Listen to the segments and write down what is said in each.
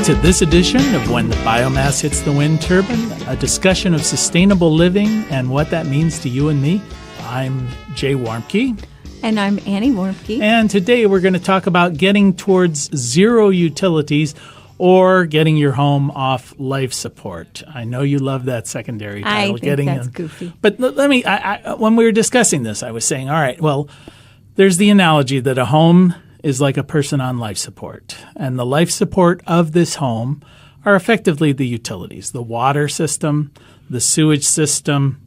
to this edition of When the Biomass Hits the Wind Turbine, a discussion of sustainable living and what that means to you and me. I'm Jay Warmke. And I'm Annie Warmke. And today we're going to talk about getting towards zero utilities or getting your home off life support. I know you love that secondary title. I think that's goofy. But let me, when we were discussing this, I was saying, all right, well, there's the analogy that a home is like a person on life support. And the life support of this home are effectively the utilities, the water system, the sewage system,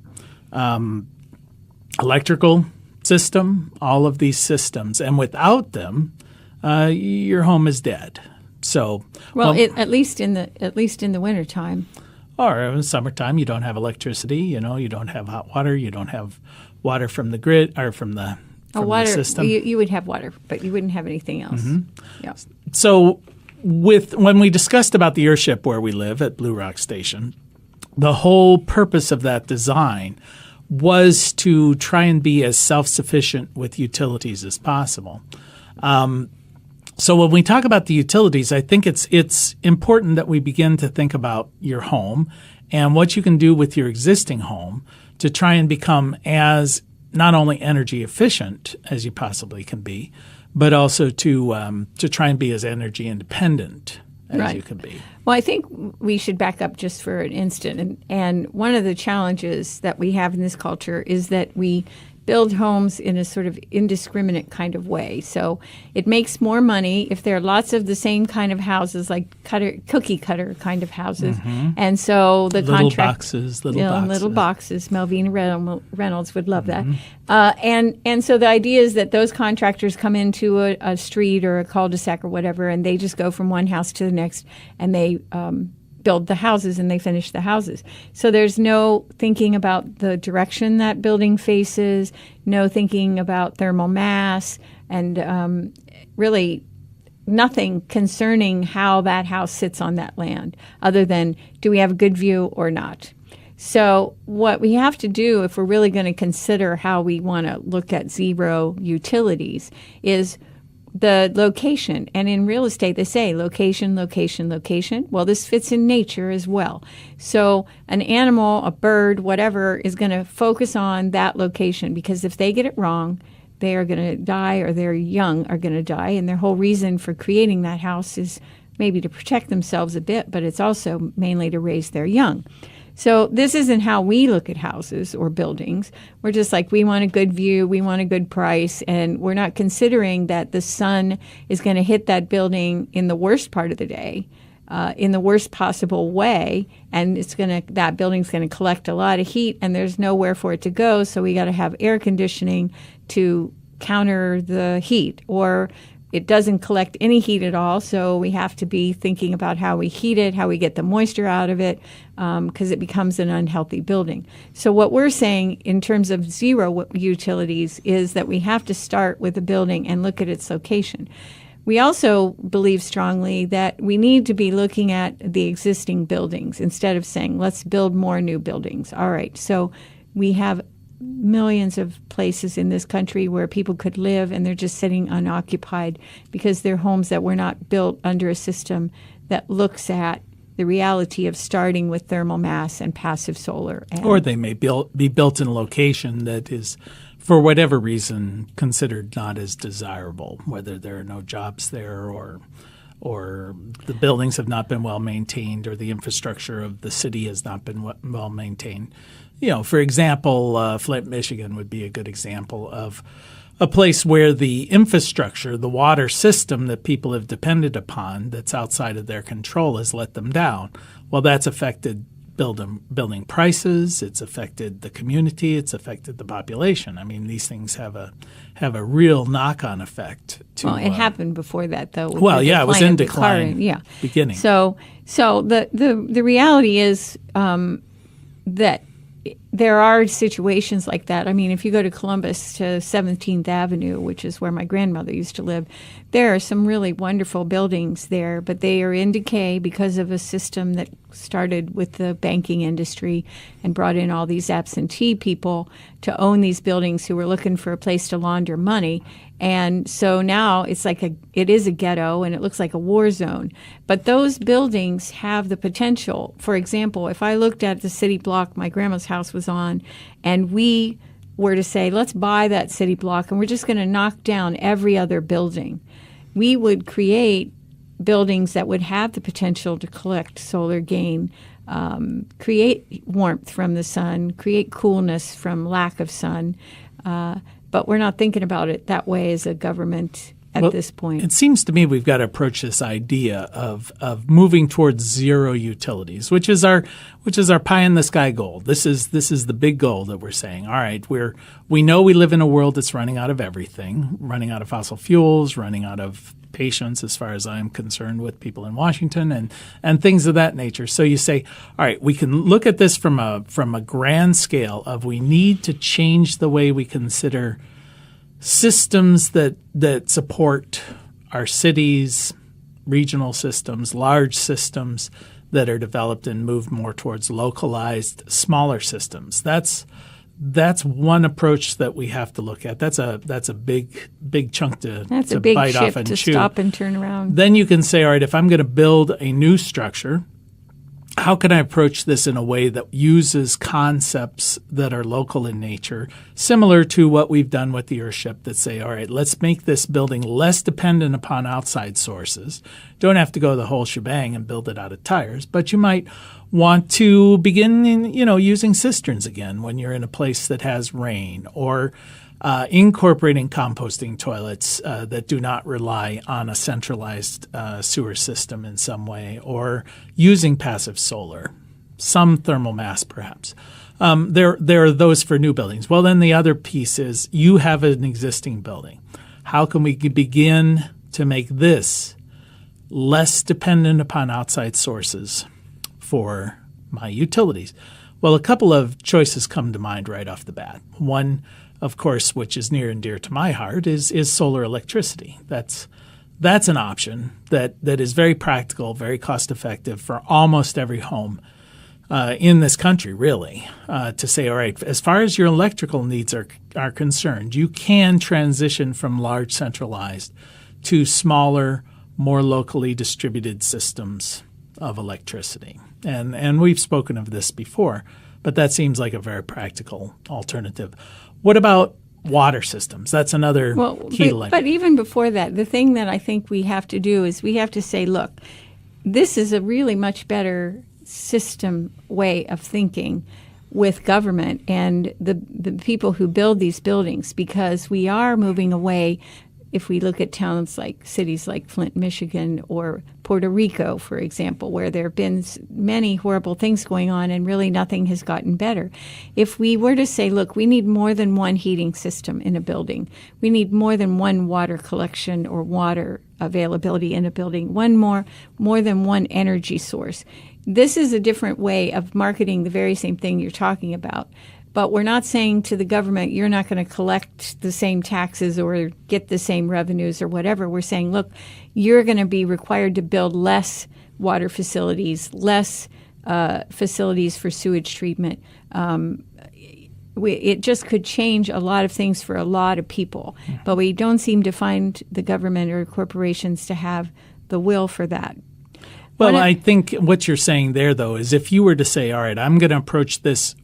electrical system, all of these systems. And without them, your home is dead. So, at least in the wintertime. Or in the summertime, you don't have electricity, you don't have hot water, you don't have water from the grid or from the water system. You would have water, but you wouldn't have anything else. Mm-hmm. Yeah. So when we discussed about the airship where we live at Blue Rock Station, the whole purpose of that design was to try and be as self-sufficient with utilities as possible. So when we talk about the utilities, I think it's important that we begin to think about your home and what you can do with your existing home to try and become as not only energy efficient as you possibly can be, but also to try and be as energy independent as you can be. Well, I think we should back up just for an instant. And one of the challenges that we have in this culture is that we build homes in a sort of indiscriminate kind of way. So it makes more money if there are lots of the same kind of houses, like cookie cutter kind of houses. Mm-hmm. And so the little boxes. Little boxes. Melvina Reynolds would love that. And so the idea is that those contractors come into a street or a cul-de-sac or whatever, and they just go from one house to the next, and they build the houses and they finish the houses. So there's no thinking about the direction that building faces, no thinking about thermal mass, and really nothing concerning how that house sits on that land other than do we have a good view or not. So what we have to do if we're really going to consider how we want to look at zero utilities is the location. And in real estate, they say location, location, location. Well, this fits in nature as well. So an animal, a bird, whatever, is going to focus on that location because if they get it wrong, they are going to die or their young are going to die. And their whole reason for creating that house is maybe to protect themselves a bit, but it's also mainly to raise their young. So this isn't how we look at houses or buildings. We're just like, we want a good view, we want a good price, and we're not considering that the sun is going to hit that building in the worst part of the day, in the worst possible way, and that building's going to collect a lot of heat, and there's nowhere for it to go, so we got to have air conditioning to counter the heat, or it doesn't collect any heat at all, so we have to be thinking about how we heat it, how we get the moisture out of it, because it becomes an unhealthy building. So what we're saying in terms of zero utilities is that we have to start with the building and look at its location. We also believe strongly that we need to be looking at the existing buildings instead of saying, let's build more new buildings. All right, so we have millions of places in this country where people could live and they're just sitting unoccupied because they're homes that were not built under a system that looks at the reality of starting with thermal mass and passive solar. Or they may be built in a location that is, for whatever reason, considered not as desirable, whether there are no jobs there or the buildings have not been well maintained or the infrastructure of the city has not been well maintained. For example, Flint, Michigan would be a good example of a place where the infrastructure, the water system that people have depended upon that's outside of their control has let them down. Well, that's affected building prices. It's affected the community. It's affected the population. I mean, these things have a real knock-on effect. Well, it happened before that, though. It was in decline. Beginning. So the reality is that there are situations like that. I mean, if you go to Columbus to 17th Avenue, which is where my grandmother used to live, there are some really wonderful buildings there, but they are in decay because of a system that started with the banking industry and brought in all these absentee people to own these buildings who were looking for a place to launder money. And so now it is a ghetto and it looks like a war zone. But those buildings have the potential. For example, if I looked at the city block my grandma's house was on, and we were to say, let's buy that city block and we're just going to knock down every other building, we would create buildings that would have the potential to collect solar gain, create warmth from the sun, create coolness from lack of sun. But we're not thinking about it that way as a government at this point. It seems to me we've got to approach this idea of moving towards zero utilities, which is our pie in the sky goal. This is the big goal that we're saying. All right, we know we live in a world that's running out of everything, running out of fossil fuels, running out of patience, as far as I'm concerned, with people in Washington and things of that nature. So you say, all right, we can look at this from a grand scale of we need to change the way we consider systems that support our cities, regional systems, large systems that are developed and move more towards localized, smaller systems. That's one approach that we have to look at. That's a big chunk to That's a big bite ship off and to chew. stop and turn around. Then you can say, all right, if I'm going to build a new structure, how can I approach this in a way that uses concepts that are local in nature, similar to what we've done with the Earthship, that say, all right, let's make this building less dependent upon outside sources. Don't have to go the whole shebang and build it out of tires, but you might want to begin using cisterns again when you're in a place that has rain, or incorporating composting toilets that do not rely on a centralized sewer system in some way, or using passive solar, some thermal mass perhaps. There are those for new buildings. Well, then the other piece is you have an existing building. How can we begin to make this less dependent upon outside sources for my utilities? Well, a couple of choices come to mind right off the bat. One, of course, which is near and dear to my heart, is solar electricity. That's an option that is very practical, very cost effective for almost every home in this country, really, to say, all right, as far as your electrical needs are concerned, you can transition from large centralized to smaller, more locally distributed systems of electricity. And we've spoken of this before, but that seems like a very practical alternative. What about water systems? That's another key element. But even before that, the thing that I think we have to do is we have to say, look, this is a really much better system way of thinking with government and the people who build these buildings, because we are moving away. If we look at cities like Flint, Michigan, or Puerto Rico, for example, where there have been many horrible things going on and really nothing has gotten better. If we were to say, look, we need more than one heating system in a building, we need more than one water collection or water availability in a building, more than one energy source. This is a different way of marketing the very same thing you're talking about. But we're not saying to the government, you're not going to collect the same taxes or get the same revenues or whatever. We're saying, look, you're going to be required to build less water facilities, less facilities for sewage treatment. It just could change a lot of things for a lot of people. But we don't seem to find the government or corporations to have the will for that. Well, I think what you're saying there, though, is if you were to say, all right, I'm going to approach this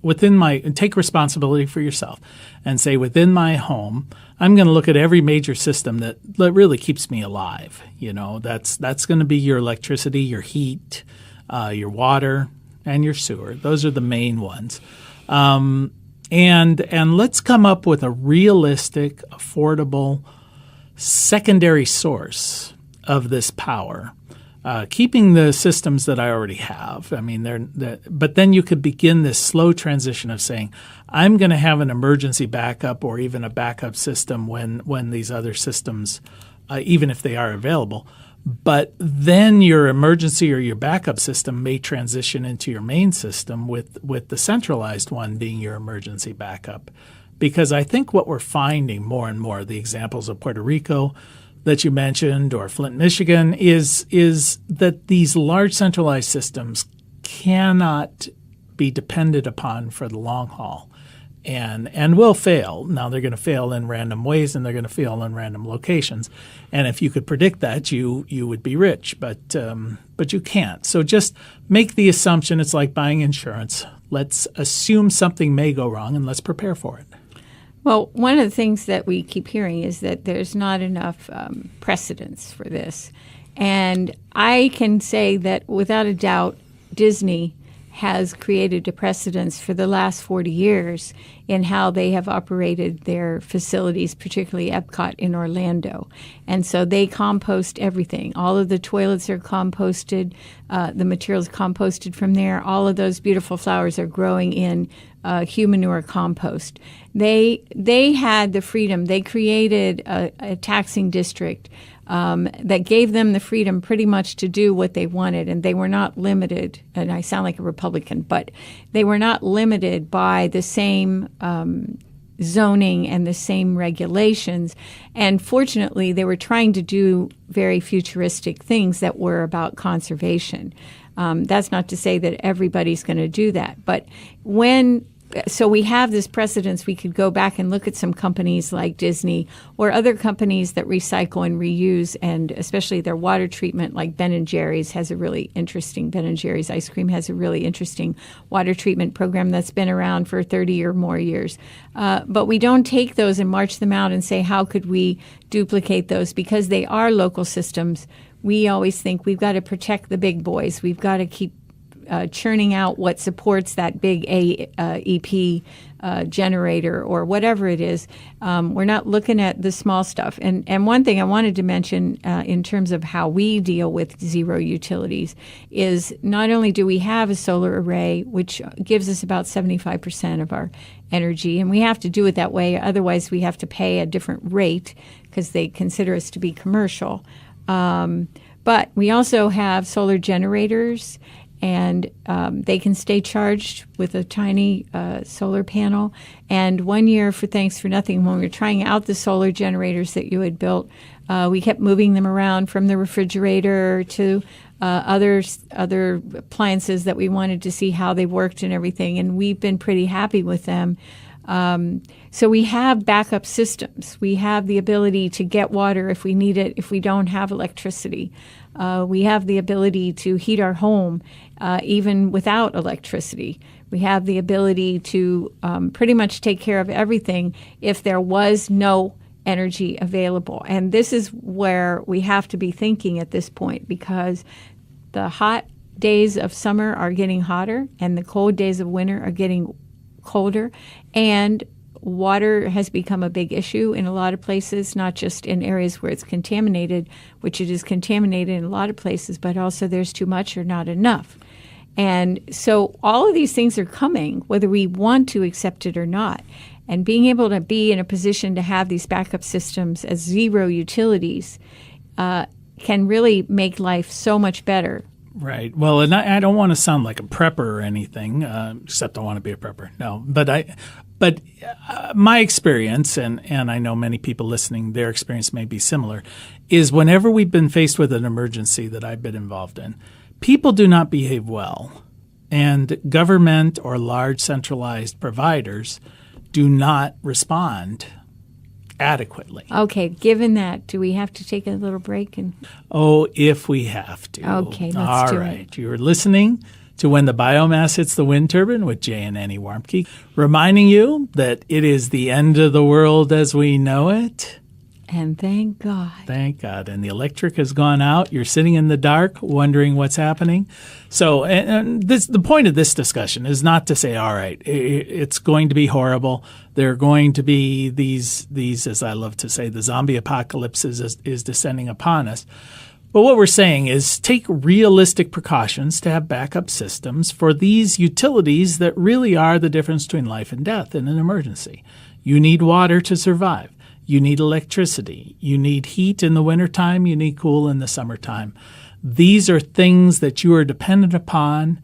take responsibility for yourself and say within my home, I'm going to look at every major system that really keeps me alive. That's going to be your electricity, your heat, your water, and your sewer. Those are the main ones. And let's come up with a realistic, affordable secondary source of this power. Keeping the systems that I already have. I mean, but then you could begin this slow transition of saying, I'm going to have an emergency backup or even a backup system when these other systems, even if they are available. But then your emergency or your backup system may transition into your main system with the centralized one being your emergency backup. Because I think what we're finding more and more, the examples of Puerto Rico that you mentioned or Flint, Michigan, is that these large centralized systems cannot be depended upon for the long haul and will fail. Now, they're going to fail in random ways and they're going to fail in random locations. And if you could predict that, you would be rich, but you can't. So just make the assumption. It's like buying insurance. Let's assume something may go wrong and let's prepare for it. Well, one of the things that we keep hearing is that there's not enough precedents for this. And I can say that without a doubt, Disney has created a precedence for the last 40 years in how they have operated their facilities, particularly Epcot in Orlando. And so they compost everything. All of the toilets are composted, the materials composted from there. All of those beautiful flowers are growing in humanure compost. They had the freedom. They created a taxing district that gave them the freedom pretty much to do what they wanted, and they were not limited, and I sound like a Republican, but they were not limited by the same zoning and the same regulations. And fortunately, they were trying to do very futuristic things that were about conservation. That's not to say that everybody's going to do that, but so we have this precedence. We could go back and look at some companies like Disney or other companies that recycle and reuse, and especially their water treatment, like Ben & Jerry's has a really interesting, Ben & Jerry's ice cream has a really interesting water treatment program that's been around for 30 or more years. But we don't take those and march them out and say, how could we duplicate those? Because they are local systems. We always think we've got to protect the big boys. We've got to keep churning out what supports that big EP generator or whatever it is. We're not looking at the small stuff. And one thing I wanted to mention in terms of how we deal with zero utilities is not only do we have a solar array, which gives us about 75% of our energy, and we have to do it that way. Otherwise, we have to pay a different rate because they consider us to be commercial. But we also have solar generators, and they can stay charged with a tiny solar panel. And one year, for Thanks for Nothing, when we were trying out the solar generators that you had built, we kept moving them around from the refrigerator to other appliances that we wanted to see how they worked and everything. And we've been pretty happy with them. So we have backup systems. We have the ability to get water if we need it, if we don't have electricity. We have the ability to heat our home even without electricity. We have the ability to pretty much take care of everything if there was no energy available. And this is where we have to be thinking at this point, because the hot days of summer are getting hotter and the cold days of winter are getting colder, and water has become a big issue in a lot of places, not just in areas where it's contaminated, which it is contaminated in a lot of places, but also there's too much or not enough. And so all of these things are coming, whether we want to accept it or not. And being able to be in a position to have these backup systems as zero utilities can really make life so much better. Right. Well, and I don't want to sound like a prepper or anything, except I want to be a prepper. No, but my experience, and I know many people listening, their experience may be similar, is whenever we've been faced with an emergency that I've been involved in, people do not behave well, and government or large centralized providers do not respond adequately. Okay, given that, do we have to take a little break? Oh, if we have to. Okay, let's do it. All right. You're listening to When the Biomass Hits the Wind Turbine with Jay and Annie Warmke, reminding you that it is the end of the world as we know it. And thank God. Thank God. And the electric has gone out. You're sitting in the dark wondering what's happening. So and the point of this discussion is not to say, all right, it's going to be horrible. There are going to be these, as I love to say, the zombie apocalypse is descending upon us. But what we're saying is take realistic precautions to have backup systems for these utilities that really are the difference between life and death in an emergency. You need water to survive. you need electricity, you need heat in the wintertime, you need cool in the summertime. These are things that you are dependent upon.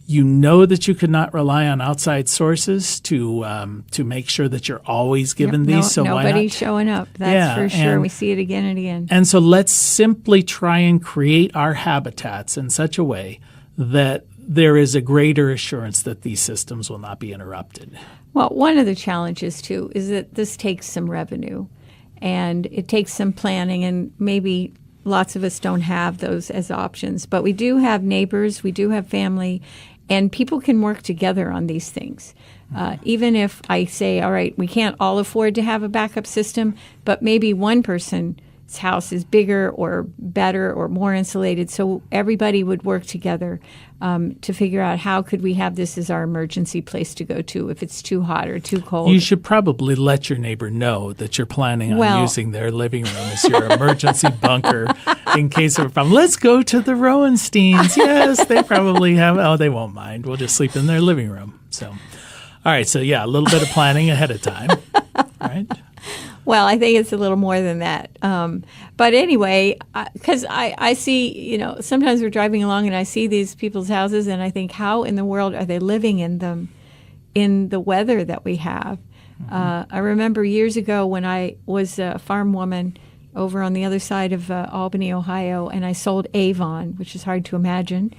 You know that you could not rely on outside sources to make sure that you're always given these. So why nobody's not? showing up. That's for sure. And we see it again and again. And so let's simply try and create our habitats in such a way that there is a greater assurance that these systems will not be interrupted. Well, one of the challenges, too, is that this takes some revenue and it takes some planning, and maybe lots of us don't have those as options. But we do have neighbors, we do have family, and people can work together on these things. Even if I say, all right, we can't all afford to have a backup system, but maybe one person's house is bigger or better or more insulated, so everybody would work together to figure out how could we have this as our emergency place to go to if it's too hot or too cold. You should probably let your neighbor know that you're planning on using their living room as your emergency bunker in case of a problem. Let's go to the Rowensteins. Yes, they probably have. Oh, they won't mind. We'll just sleep in their living room. So, all right. So, yeah, a little bit of planning ahead of time. All right. Well, I think it's a little more than that. But anyway, because I see, sometimes we're driving along and I see these people's houses and I think, how in the world are they living in them in the weather that we have? I remember years ago when I was a farm woman over on the other side of Albany, Ohio, and I sold Avon, which is hard to imagine.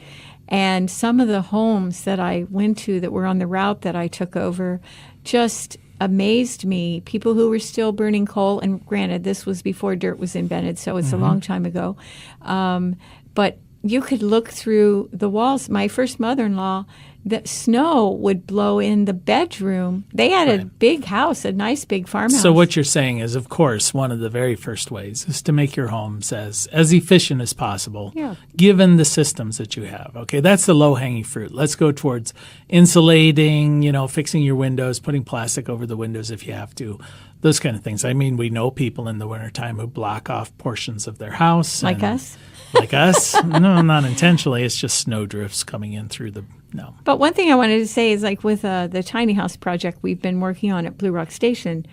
And some of the homes that I went to that were on the route that I took over just amazed me. People who were still burning coal, and granted, this was before dirt was invented, so it's a long time ago. But you could look through the walls. My first mother-in-law, the snow would blow in the bedroom. They had a big house, a nice big farmhouse. So what you're saying is, of course, one of the very first ways is to make your homes as efficient as possible, given the systems that you have. Okay, that's the low-hanging fruit. Let's go towards insulating, fixing your windows, putting plastic over the windows if you have to, those kind of things. I mean, we know people in the wintertime who block off portions of their house. Like us? Like us? No, not intentionally. It's just snow drifts coming in through the no. But one thing I wanted to say is, like with the tiny house project we've been working on at Blue Rock Station,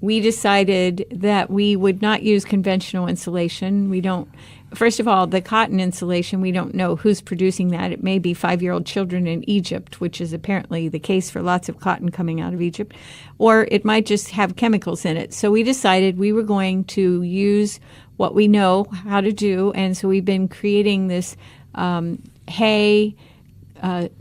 we decided that we would not use conventional insulation. We don't. First of all, the cotton insulation, we don't know who's producing that. It may be 5-year-old children in Egypt, which is apparently the case for lots of cotton coming out of Egypt, or it might just have chemicals in it. So we decided we were going to use what we know how to do, and so we've been creating this hay,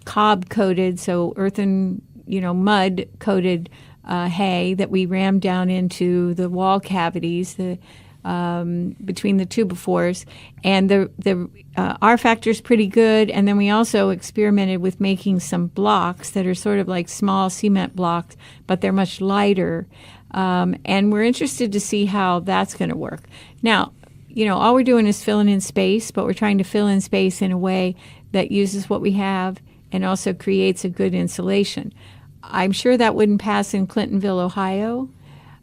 cob-coated, so earthen, mud-coated hay that we ram down into the wall cavities between the two-by-fours. And the R factor is pretty good. And then we also experimented with making some blocks that are sort of like small cement blocks, but they're much lighter. And we're interested to see how that's going to work. Now, all we're doing is filling in space, but we're trying to fill in space in a way that uses what we have and also creates a good insulation. I'm sure that wouldn't pass in Clintonville, Ohio,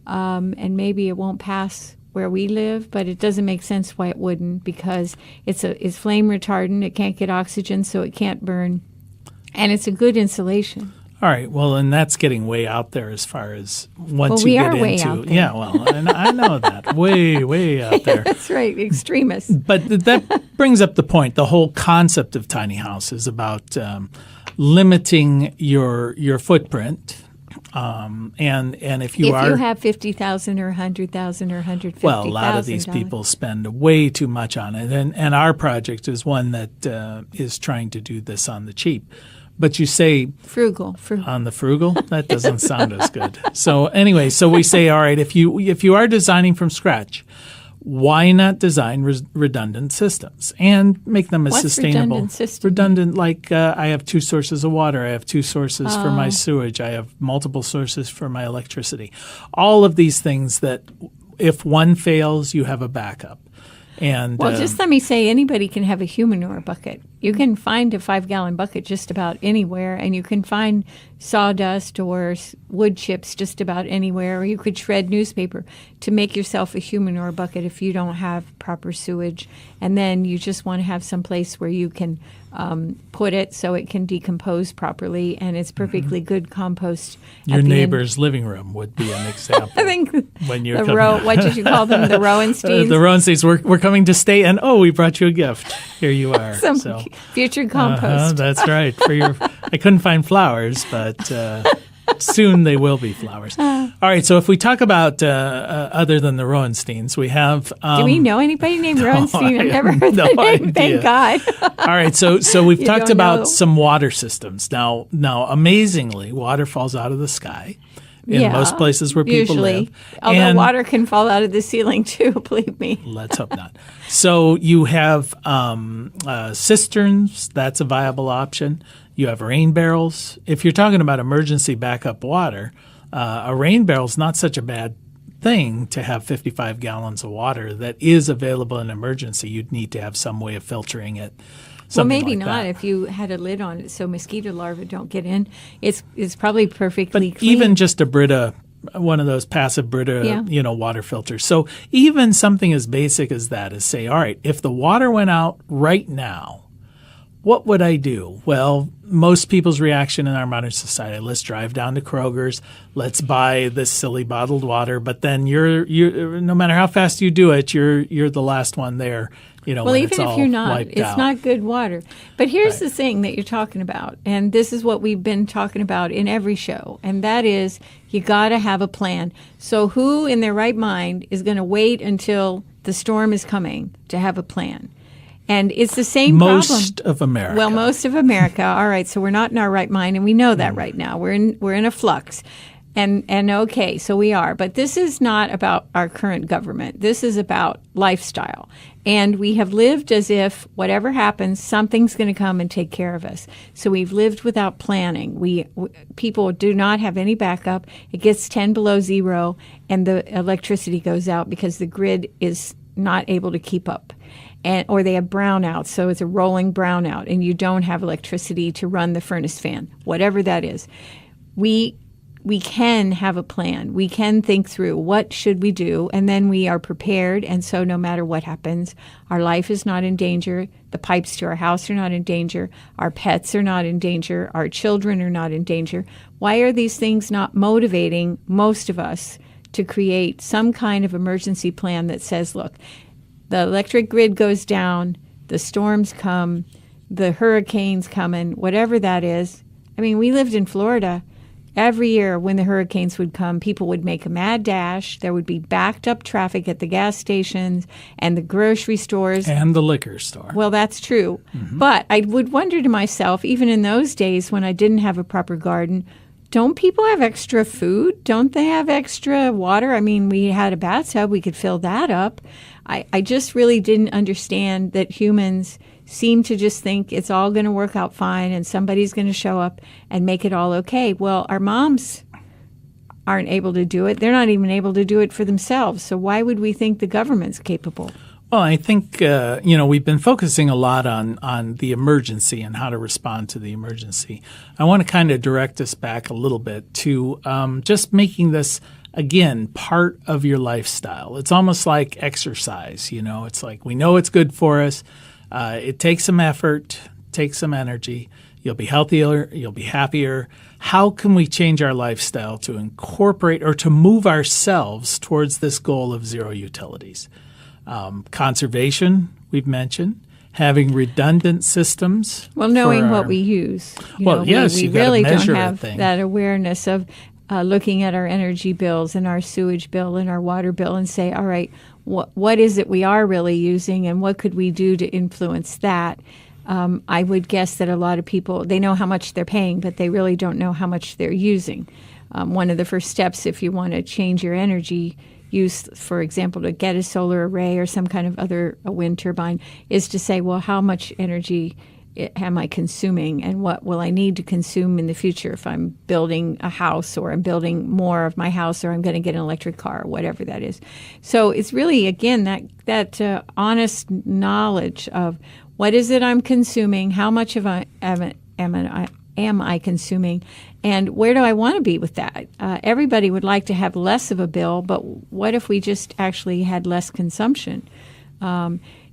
and maybe it won't pass where we live, but it doesn't make sense why it wouldn't, because it's flame retardant. It can't get oxygen, so it can't burn, and it's a good insulation. All right. Well, and that's getting way out there as far as once we you are get way into out there. Yeah, well, and I know that. Way out there. That's right, extremists. But that brings up the point. The whole concept of tiny house is about limiting your footprint. And if you have 50,000 or 100,000 or 150,000, well, a lot of these people spend way too much on it, and our project is one that is trying to do this on the cheap. But you say frugal on the frugal. That doesn't sound as good. So anyway, we say, all right, if you are designing from scratch, why not design redundant systems and make them as sustainable? Redundant system? Redundant, like I have 2 sources of water. I have 2 sources for my sewage. I have multiple sources for my electricity. All of these things that if one fails, you have a backup. And just let me say, anybody can have a human or a bucket. You can find a 5-gallon bucket just about anywhere, and you can find sawdust or wood chips just about anywhere, or you could shred newspaper to make yourself a humidor bucket if you don't have proper sewage. And then you just want to have some place where you can put it so it can decompose properly, and it's perfectly good compost. Your neighbor's living room would be an example. I think when you're what did you call them? The Rowensteins? The Rowensteins. We're coming to stay, and we brought you a gift. Here you are. Some future compost. That's right. I couldn't find flowers, but soon they will be flowers. All right. So if we talk about other than the Rowensteins, we have. Do we know anybody named Rowenstein? I've never heard that name. Thank God. All right. So we've talked about some water systems. Now, amazingly, water falls out of the sky in most places where people live. Although water can fall out of the ceiling too, believe me. Let's hope not. So you have cisterns. That's a viable option. You have rain barrels. If you're talking about emergency backup water, a rain barrel is not such a bad thing to have 55 gallons of water that is available in emergency. You'd need to have some way of filtering it. Well, maybe like not that. If you had a lid on it so mosquito larvae don't get in. It's probably perfectly but clean. Even just a Brita, one of those passive Brita, water filters. So even something as basic as that is say, all right, if the water went out right now, what would I do? Well, most people's reaction in our modern society, let's drive down to Kroger's, let's buy this silly bottled water. But then you're no matter how fast you do it, you're the last one there. Well, even if you're not, it's not good water. But here's the thing that you're talking about, and this is what we've been talking about in every show, and that is you got to have a plan. So who in their right mind is going to wait until the storm is coming to have a plan? And it's the same problem. Most of America. Well, most of America. All right, so we're not in our right mind, and we know that right now. We're in a flux. And okay, so we are. But this is not about our current government. This is about lifestyle. And we have lived as if whatever happens, something's going to come and take care of us. So we've lived without planning. People do not have any backup. It gets 10 below zero, and the electricity goes out because the grid is not able to keep up. Or they have brownouts, so it's a rolling brownout, and you don't have electricity to run the furnace fan, whatever that is. We can have a plan. We can think through what should we do, and then we are prepared, and so no matter what happens, our life is not in danger, the pipes to our house are not in danger, our pets are not in danger, our children are not in danger. Why are these things not motivating most of us to create some kind of emergency plan that says, look, the electric grid goes down, the storms come, the hurricanes coming, whatever that is. I mean, we lived in Florida. Every year when the hurricanes would come, people would make a mad dash. There would be backed up traffic at the gas stations and the grocery stores. And the liquor store. Well, that's true. Mm-hmm. But I would wonder to myself, even in those days when I didn't have a proper garden, don't people have extra food? Don't they have extra water? I mean, we had a bathtub. We could fill that up. I just really didn't understand that humans seem to just think it's all going to work out fine and somebody's going to show up and make it all okay. Well, our moms aren't able to do it. They're not even able to do it for themselves. So why would we think the government's capable? Well, I think, we've been focusing a lot on the emergency and how to respond to the emergency. I want to kind of direct us back a little bit to just making this, again, part of your lifestyle. It's almost like exercise, It's like we know it's good for us. It takes some effort, takes some energy. You'll be healthier. You'll be happier. How can we change our lifestyle to incorporate or to move ourselves towards this goal of zero utilities? Conservation, we've mentioned. Having redundant systems. Well, knowing what we use. Yes, we you really measure don't have that awareness of looking at our energy bills and our sewage bill and our water bill and say, all right, what is it we are really using and what could we do to influence that? I would guess that a lot of people, they know how much they're paying, but they really don't know how much they're using. One of the first steps if you want to change your energy use, for example, to get a solar array or some kind of other wind turbine, is to say, well, how much energy am I consuming and what will I need to consume in the future if I'm building a house or I'm building more of my house or I'm going to get an electric car or whatever that is. So it's really, again, that honest knowledge of what is it I'm consuming? How much of am I consuming? And where do I want to be with that? Everybody would like to have less of a bill, but what if we just actually had less consumption?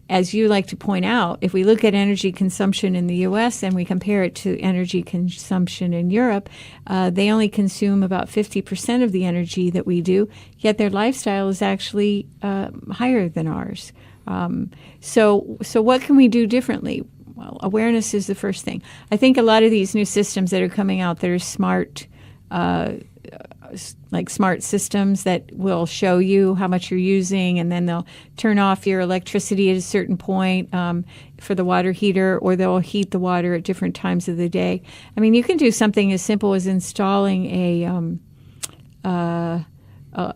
As you like to point out, if we look at energy consumption in the U.S. and we compare it to energy consumption in Europe, they only consume about 50% of the energy that we do, yet their lifestyle is actually higher than ours. So what can we do differently? Well, awareness is the first thing. I think a lot of these new systems that are coming out that are smart, like smart systems that will show you how much you're using, and then they'll turn off your electricity at a certain point for the water heater, or they'll heat the water at different times of the day. I mean, you can do something as simple as installing a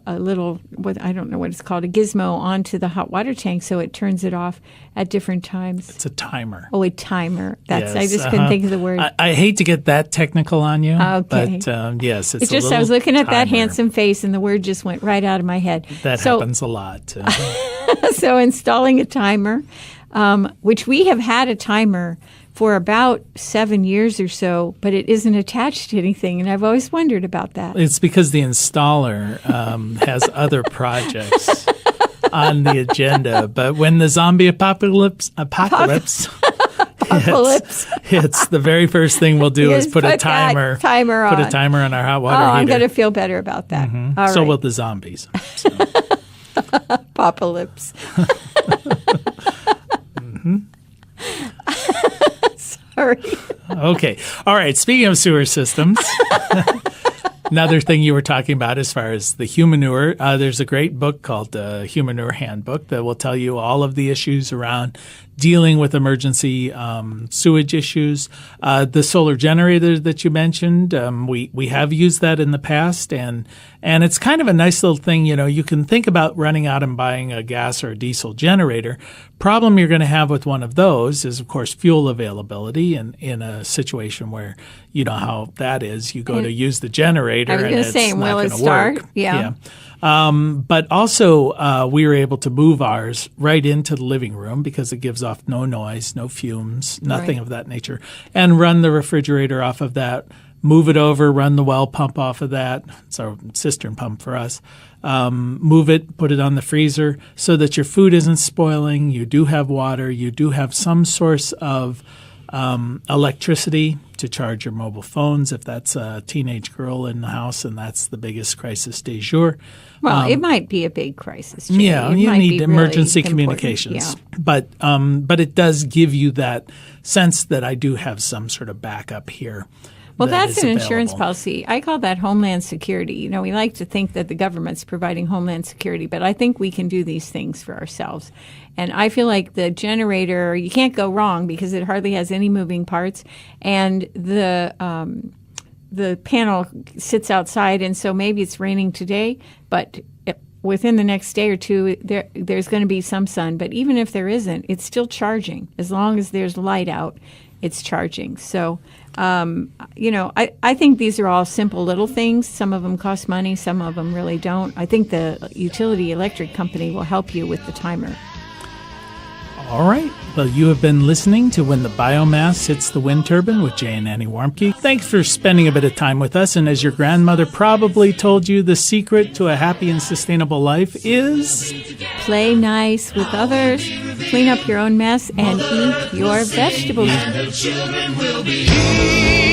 little, I don't know what it's called, a gizmo onto the hot water tank so it turns it off at different times. It's a timer. Oh, a timer. That's Yes, I just couldn't think of the word. I hate to get that technical on you, Okay. but yes, it's It just, a I was little looking at that timer. handsome face and the word just went right out of my head. That happens a lot. So installing a timer, which we have had a timer for about 7 years or so, but it isn't attached to anything, and I've always wondered about that. It's because the installer has other projects on the agenda. But when the zombie apocalypse hits, the very first thing we'll do is put a that timer on. Put a timer on our hot water Oh, heater. I'm going to feel better about that. All So right. will the zombies. So. Apocalypse. Sorry. Okay. All right. Speaking of sewer systems, another thing you were talking about as far as the humanure, there's a great book called the Humanure Handbook that will tell you all of the issues around dealing with emergency sewage issues. The solar generator that you mentioned, we have used that in the past, and it's kind of a nice little thing. You know, you can think about running out and buying a gas or a diesel generator. Problem you're going to have with one of those is, of course, fuel availability. And in a situation where you know how that is, you go to use the generator, I was and going to it's say, not will going it to start? work. Yeah. But also, we were able to move ours right into the living room because it gives off no noise, no fumes, nothing Right. of that nature, and run the refrigerator off of that. Move it over, run the well pump off of that. It's our cistern pump for us. Move it, put it on the freezer so that your food isn't spoiling. You do have water. You do have some source of electricity to charge your mobile phones if that's a teenage girl in the house and that's the biggest crisis du jour. Well, it might be a big crisis. Jay. Yeah, It you might need be emergency really important. communications. Yeah. But it does give you that sense that I do have some sort of backup here. Well, that that's is an insurance available. policy. I call that Homeland Security. You know, we like to think that the government's providing Homeland Security, but I think we can do these things for ourselves. And I feel like the generator, you can't go wrong because it hardly has any moving parts. And the panel sits outside, and so maybe it's raining today, but within the next day or two, there's going to be some sun. But even if there isn't, it's still charging. As long as there's light out, it's charging. So, you know, I think these are all simple little things. Some of them cost money. Some of them really don't. I think the utility electric company will help you with the timer. All right. Well, you have been listening to When the Biomass Hits the Wind Turbine with Jay and Annie Warmke. Thanks for spending a bit of time with us. And as your grandmother probably told you, the secret to a happy and sustainable life is Play nice with others, clean up your own mess, and eat your vegetables. The children will be here.